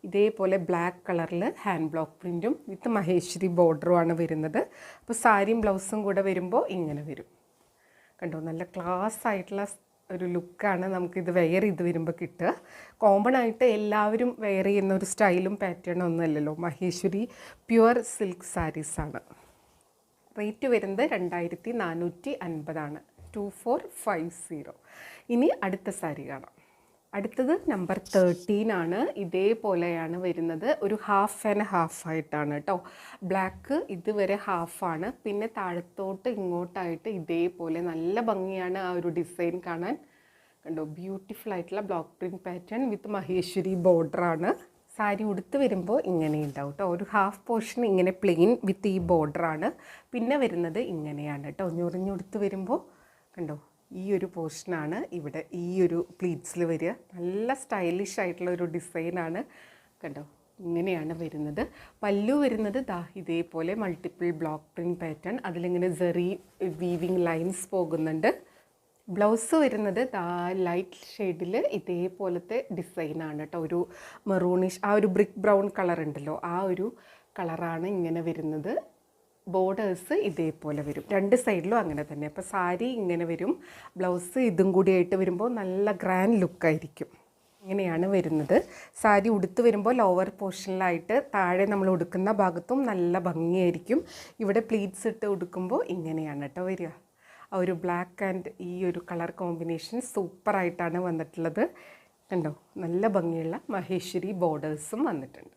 ഇതേപോലെ ബ്ലാക്ക് കളറിൽ ഹാൻഡ് ബ്ലോക്ക് പ്രിൻറ്റും വിത്ത് മഹേശ്വരി ബോർഡറുമാണ് വരുന്നത്. അപ്പോൾ സാരിയും ബ്ലൗസും കൂടെ വരുമ്പോൾ ഇങ്ങനെ വരും. കണ്ടോ, നല്ല ക്ലാസ് ആയിട്ടുള്ള ഒരു ലുക്കാണ് നമുക്കിത് വെയർ ചെയ്ത് വരുമ്പോൾ കിട്ടുക. കോമൺ ആയിട്ട് എല്ലാവരും വെയർ ചെയ്യുന്ന ഒരു സ്റ്റൈലും പാറ്റേണും ഒന്നുമല്ലല്ലോ. മഹേശ്വരി പ്യുവർ സിൽക്ക് സാരീസാണ്. റേറ്റ് വരുന്നത് 2450 2450. ഇനി അടുത്ത സാരി കാണാം. അടുത്തത് നമ്പർ 13 ആണ്. ഇതേപോലെയാണ് വരുന്നത്. ഒരു ഹാഫ് ആൻഡ് ഹാഫ് ആയിട്ടാണ് കേട്ടോ. ബ്ലാക്ക് ഇതുവരെ ഹാഫാണ്, പിന്നെ താഴത്തോട്ട് ഇങ്ങോട്ടായിട്ട് ഇതേപോലെ നല്ല ഭംഗിയാണ് ആ ഒരു ഡിസൈൻ കാണാൻ. കണ്ടോ, ബ്യൂട്ടിഫുൾ ആയിട്ടുള്ള block print pattern with Maheshwari ബോർഡറാണ്. സാരി ഉടുത്ത് വരുമ്പോൾ ഇങ്ങനെ ഉണ്ടാവും കേട്ടോ. ഒരു ഹാഫ് പോർഷൻ ഇങ്ങനെ പ്ലെയിൻ വിത്ത് ഈ ബോർഡറാണ്. പിന്നെ വരുന്നത് ഇങ്ങനെയാണ് കേട്ടോ. ഞൊറിഞ്ഞുടുത്ത് വരുമ്പോൾ കണ്ടോ, ഈ ഒരു പോർഷനാണ് ഇവിടെ ഈ ഒരു പ്ലീറ്റ്സിൽ വരിക. നല്ല സ്റ്റൈലിഷ് ആയിട്ടുള്ള ഒരു ഡിസൈനാണ്. കണ്ടോ, ഇങ്ങനെയാണ് വരുന്നത്. പല്ലു വരുന്നത് ദാ ഇതേപോലെ മൾട്ടിപ്പിൾ ബ്ലോക്ക് പ്രിൻറ്റ് പാറ്റേൺ, അതിലിങ്ങനെ ജെറി വീവിങ് ലൈൻസ് പോകുന്നുണ്ട്. ബ്ലൗസ് വരുന്നത് ദാ ലൈറ്റ് ഷെയ്ഡിൽ ഇതേപോലത്തെ ഡിസൈനാണ് കേട്ടോ. ഒരു മെറൂണിഷ്, ആ ഒരു ബ്രിക്ക് ബ്രൗൺ കളർ ഉണ്ടല്ലോ, ആ ഒരു കളറാണ് ഇങ്ങനെ വരുന്നത്. ബോർഡേഴ്സ് ഇതേപോലെ വരും, രണ്ട് സൈഡിലും അങ്ങനെ തന്നെ. അപ്പോൾ സാരി ഇങ്ങനെ വരും, ബ്ലൗസ് ഇതും കൂടിയായിട്ട് വരുമ്പോൾ നല്ല ഗ്രാൻഡ് ലുക്കായിരിക്കും. ഇങ്ങനെയാണ് വരുന്നത്. സാരി ഉടുത്ത് വരുമ്പോൾ ലോവർ പോർഷനിലായിട്ട് താഴെ നമ്മൾ ഉടുക്കുന്ന ഭാഗത്തും നല്ല ഭംഗിയായിരിക്കും. ഇവിടെ പ്ലീറ്റ്സ് ഇട്ട് ഉടുക്കുമ്പോൾ ഇങ്ങനെയാണ് കേട്ടോ വരിക. ആ ഒരു ബ്ലാക്ക് ആൻഡ് ഈ ഒരു കളർ കോമ്പിനേഷൻ സൂപ്പറായിട്ടാണ് വന്നിട്ടുള്ളത്. കണ്ടോ, നല്ല ഭംഗിയുള്ള മഹേശ്വരി ബോർഡേഴ്സും വന്നിട്ടുണ്ട്.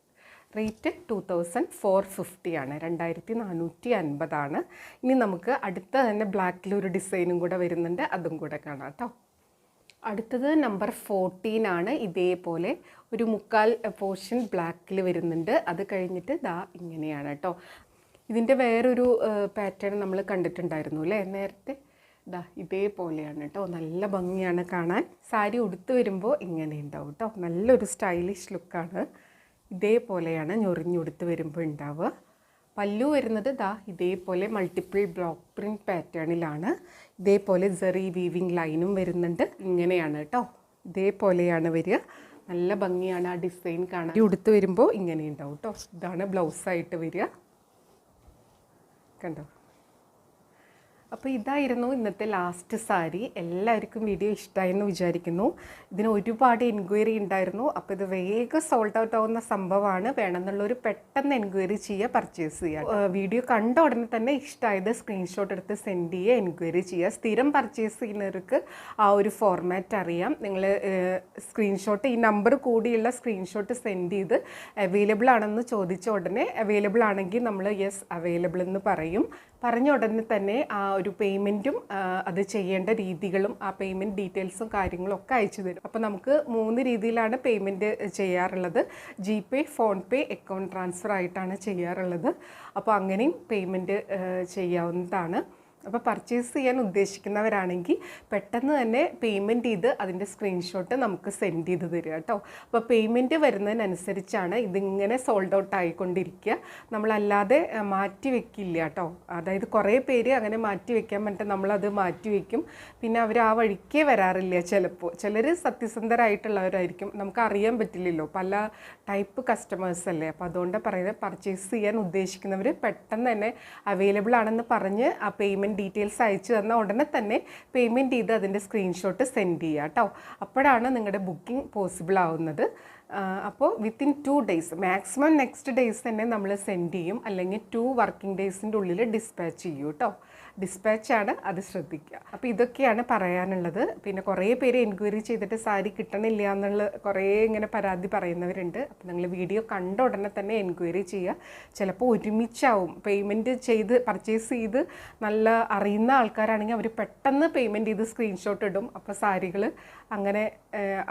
റേറ്റ് 2450 ആണ്, 2450. ഇനി നമുക്ക് അടുത്ത തന്നെ ബ്ലാക്കിലൊരു ഡിസൈനും കൂടെ വരുന്നുണ്ട്, അതും കൂടെ കാണാം കേട്ടോ. അടുത്തത് നമ്പർ 14 ആണ്. ഇതേപോലെ ഒരു മുക്കാൽ പോർഷൻ ബ്ലാക്കിൽ വരുന്നുണ്ട്. അത് കഴിഞ്ഞിട്ട് ദാ ഇങ്ങനെയാണ് കേട്ടോ. ഇതിൻ്റെ വേറൊരു പാറ്റേൺ നമ്മൾ കണ്ടിട്ടുണ്ടായിരുന്നു അല്ലേ നേരത്തെ. ദാ ഇതേപോലെയാണ് കേട്ടോ. നല്ല ഭംഗിയാണ് കാണാൻ. സാരി ഉടുത്ത് വരുമ്പോൾ ഇങ്ങനെ ഉണ്ടാവും കേട്ടോ. നല്ലൊരു സ്റ്റൈലിഷ് ലുക്കാണ്. ഇതേപോലെയാണ് ഞൊറിഞ്ഞുടുത്ത് വരുമ്പോൾ ഉണ്ടാവുക. പല്ലു വരുന്നത് ദാ ഇതേപോലെ മൾട്ടിപ്പിൾ ബ്ലോക്ക് പ്രിൻറ്റ് പാറ്റേണിലാണ്. ഇതേപോലെ ജെറി വീവിങ് ലൈനും വരുന്നുണ്ട്. ഇങ്ങനെയാണ് കേട്ടോ, ഇതേപോലെയാണ് വരിക. നല്ല ഭംഗിയാണ് ആ ഡിസൈൻ കാണാൻ. ഉടുത്ത് വരുമ്പോൾ ഇങ്ങനെ ഉണ്ടാവും കേട്ടോ. ഇതാണ് ബ്ലൗസായിട്ട് വരിക. കണ്ടോ. അപ്പോൾ ഇതായിരുന്നു ഇന്നത്തെ ലാസ്റ്റ് സാരി. എല്ലാവർക്കും വീഡിയോ ഇഷ്ടമായെന്ന് വിചാരിക്കുന്നു. ഇതിന് ഒരുപാട് എൻക്വയറി ഉണ്ടായിരുന്നു. അപ്പോൾ ഇത് വേഗം സോൾഡ് ഔട്ട് ആവുന്ന സംഭവമാണ്. വേണമെന്നുള്ളൊരു പെട്ടെന്ന് എൻക്വയറി ചെയ്യുക, പർച്ചേസ് ചെയ്യുക. വീഡിയോ കണ്ട ഉടനെ തന്നെ ഇഷ്ടമായത് സ്ക്രീൻഷോട്ട് എടുത്ത് സെൻഡ് ചെയ്യുക, എൻക്വയറി ചെയ്യുക. സ്ഥിരം പർച്ചേസ് ചെയ്യുന്നവർക്ക് ആ ഒരു ഫോർമാറ്റ് അറിയാം. നിങ്ങൾ സ്ക്രീൻഷോട്ട്, ഈ നമ്പർ കൂടിയുള്ള സ്ക്രീൻഷോട്ട് സെൻഡ് ചെയ്ത് അവൈലബിൾ ആണെന്ന് ചോദിച്ച ഉടനെ അവൈലബിൾ ആണെങ്കിൽ നമ്മൾ യെസ് അവൈലബിൾ എന്ന് പറയും. പറഞ്ഞ ഉടനെ തന്നെ ആ ഒരു പേയ്മെൻറ്റും അത് ചെയ്യേണ്ട രീതികളും ആ പേയ്മെൻറ്റ് ഡീറ്റെയിൽസും കാര്യങ്ങളും ഒക്കെ അയച്ചു തരും. അപ്പോൾ നമുക്ക് 3 രീതിയിലാണ് പേയ്മെൻറ്റ് ചെയ്യാറുള്ളത്. ജിപേ, ഫോൺ പേ, അക്കൗണ്ട് ട്രാൻസ്ഫർ ആയിട്ടാണ് ചെയ്യാറുള്ളത്. അപ്പോൾ അങ്ങനെയും പേയ്മെൻറ്റ് ചെയ്യാവുന്നതാണ്. അപ്പോൾ പർച്ചേസ് ചെയ്യാൻ ഉദ്ദേശിക്കുന്നവരാണെങ്കിൽ പെട്ടെന്ന് തന്നെ പേയ്മെൻറ്റ് ചെയ്ത് അതിൻ്റെ സ്ക്രീൻഷോട്ട് നമുക്ക് സെൻഡ് ചെയ്ത് തരിക കേട്ടോ. അപ്പോൾ പേയ്മെൻറ്റ് വരുന്നതിനനുസരിച്ചാണ് ഇതിങ്ങനെ സോൾഡ് ഔട്ട് ആയിക്കൊണ്ടിരിക്കുക. നമ്മളല്ലാതെ മാറ്റി വെക്കില്ല കേട്ടോ. അതായത് കുറേ പേര് അങ്ങനെ മാറ്റി വെക്കാൻ പറഞ്ഞിട്ട് നമ്മളത് മാറ്റി വയ്ക്കും. പിന്നെ അവർ ആ വഴിക്കേ വരാറില്ല. ചിലപ്പോൾ ചിലർ സത്യസന്ധരായിട്ടുള്ളവരായിരിക്കും, നമുക്ക് അറിയാൻ പറ്റില്ലല്ലോ, പല ടൈപ്പ് കസ്റ്റമേഴ്സ് അല്ലേ. അപ്പോൾ അതുകൊണ്ട് പറയുന്നത് പർച്ചേസ് ചെയ്യാൻ ഉദ്ദേശിക്കുന്നവർ പെട്ടെന്ന് തന്നെ അവൈലബിൾ ആണെന്ന് പറഞ്ഞ് ആ പേയ്മെൻറ്റ് ഡീറ്റെയിൽസ് അയച്ചു തന്ന ഉടനെ തന്നെ പേയ്മെൻറ്റ് ചെയ്ത് അതിൻ്റെ സ്ക്രീൻഷോട്ട് സെൻഡ് ചെയ്യുക കേട്ടോ. അപ്പോഴാണ് നിങ്ങളുടെ ബുക്കിംഗ് പോസിബിൾ ആവുന്നത്. അപ്പോൾ within 2 days, maximum next days തന്നെ നമ്മൾ സെൻഡ് ചെയ്യും, അല്ലെങ്കിൽ 2 വർക്കിംഗ് ഡേയ്സിൻ്റെ ഉള്ളിൽ ഡിസ്പാച്ച് ചെയ്യും കേട്ടോ. ഡിസ്പാച്ചാണ്, അത് ശ്രദ്ധിക്കുക. അപ്പോൾ ഇതൊക്കെയാണ് പറയാനുള്ളത്. പിന്നെ കുറേ പേര് എൻക്വയറി ചെയ്തിട്ട് സാരി കിട്ടണില്ല എന്നുള്ള കുറേ ഇങ്ങനെ പരാതി പറയുന്നവരുണ്ട്. അപ്പോൾ നിങ്ങൾ വീഡിയോ കണ്ട ഉടനെ തന്നെ എൻക്വയറി ചെയ്യുക. ചിലപ്പോൾ ഒരുമിച്ചാവും പേയ്മെൻറ്റ് ചെയ്ത് പർച്ചേസ് ചെയ്ത് നല്ല അറിയുന്ന ആൾക്കാരാണെങ്കിൽ അവർ പെട്ടെന്ന് പേയ്മെൻറ്റ് ചെയ്ത് സ്ക്രീൻഷോട്ട് ഇടും. അപ്പോൾ സാരികൾ അങ്ങനെ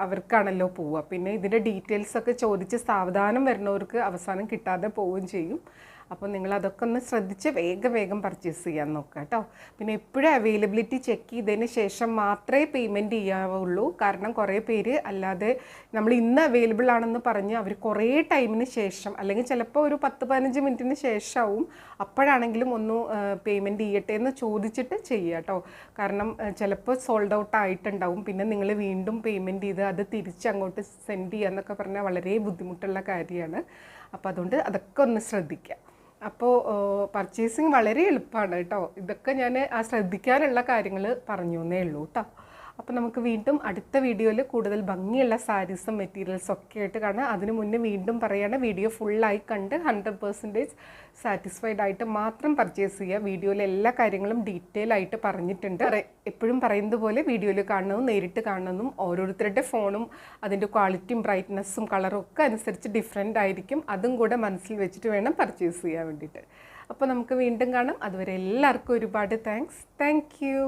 അവർക്കാണല്ലോ പോവുക. പിന്നെ ഇതിൻ്റെ ഡീറ്റെയിൽസൊക്കെ ചോദിച്ച് സാവധാനം വരുന്നവർക്ക് അവസാനം കിട്ടാതെ പോവുകയും ചെയ്യും. അപ്പോൾ നിങ്ങളതൊക്കെ ഒന്ന് ശ്രദ്ധിച്ച് വേഗം പർച്ചേസ് ചെയ്യാൻ നോക്കുക കേട്ടോ. പിന്നെ എപ്പോഴും അവൈലബിലിറ്റി ചെക്ക് ചെയ്തതിന് ശേഷം മാത്രമേ പേയ്മെൻറ്റ് ചെയ്യാവുള്ളൂ. കാരണം കുറേ പേര് അല്ലാതെ നമ്മൾ ഇന്ന് അവൈലബിൾ ആണെന്ന് പറഞ്ഞ് അവർ കുറേ ടൈമിന് ശേഷം, അല്ലെങ്കിൽ ചിലപ്പോൾ ഒരു 10-15 മിനിറ്റിന് ശേഷമാവും, അപ്പോഴാണെങ്കിലും ഒന്ന് പേയ്മെൻറ്റ് ചെയ്യട്ടെ എന്ന് ചോദിച്ചിട്ട് ചെയ്യുക കേട്ടോ. കാരണം ചിലപ്പോൾ സോൾഡ് ഔട്ട് ആയിട്ടുണ്ടാവും. പിന്നെ നിങ്ങൾ വീണ്ടും പേയ്മെൻറ്റ് ചെയ്ത് അത് തിരിച്ച് അങ്ങോട്ട് സെൻഡ് ചെയ്യുക എന്നൊക്കെ പറഞ്ഞാൽ വളരെ ബുദ്ധിമുട്ടുള്ള കാര്യമാണ്. അപ്പോൾ അതുകൊണ്ട് അതൊക്കെ ഒന്ന് ശ്രദ്ധിക്കുക. അപ്പോൾ പർച്ചേസിങ് വളരെ എളുപ്പമാണ് കേട്ടോ. ഇതൊക്കെ ഞാൻ ശ്രദ്ധിക്കാനുള്ള കാര്യങ്ങൾ പറഞ്ഞു എന്നേ ഉള്ളൂ കേട്ടോ. അപ്പോൾ നമുക്ക് വീണ്ടും അടുത്ത വീഡിയോയിൽ കൂടുതൽ ഭംഗിയുള്ള സാരീസും മെറ്റീരിയൽസും ഒക്കെ ആയിട്ട് കാണാം. അതിന് മുന്നേ വീണ്ടും പറയുകയാണ്, വീഡിയോ ഫുള്ളായി കണ്ട് 100% സാറ്റിസ്ഫൈഡ് ആയിട്ട് മാത്രം പർച്ചേസ് ചെയ്യുക. വീഡിയോയിൽ എല്ലാ കാര്യങ്ങളും ഡീറ്റെയിൽ ആയിട്ട് പറഞ്ഞിട്ടുണ്ട്. എപ്പോഴും പറയുന്നത് പോലെ വീഡിയോയിൽ കാണുന്നതും നേരിട്ട് കാണുന്നതും ഓരോരുത്തരുടെ ഫോണും അതിൻ്റെ ക്വാളിറ്റിയും ബ്രൈറ്റ്നസ്സും കളറും ഒക്കെ അനുസരിച്ച് ഡിഫറെൻ്റ് ആയിരിക്കും. അതും കൂടെ മനസ്സിൽ വെച്ചിട്ട് വേണം പർച്ചേസ് ചെയ്യാൻ വേണ്ടിയിട്ട്. അപ്പോൾ നമുക്ക് വീണ്ടും കാണാം. അതുവരെ എല്ലാവർക്കും ഒരുപാട് താങ്ക്സ്. Thank you.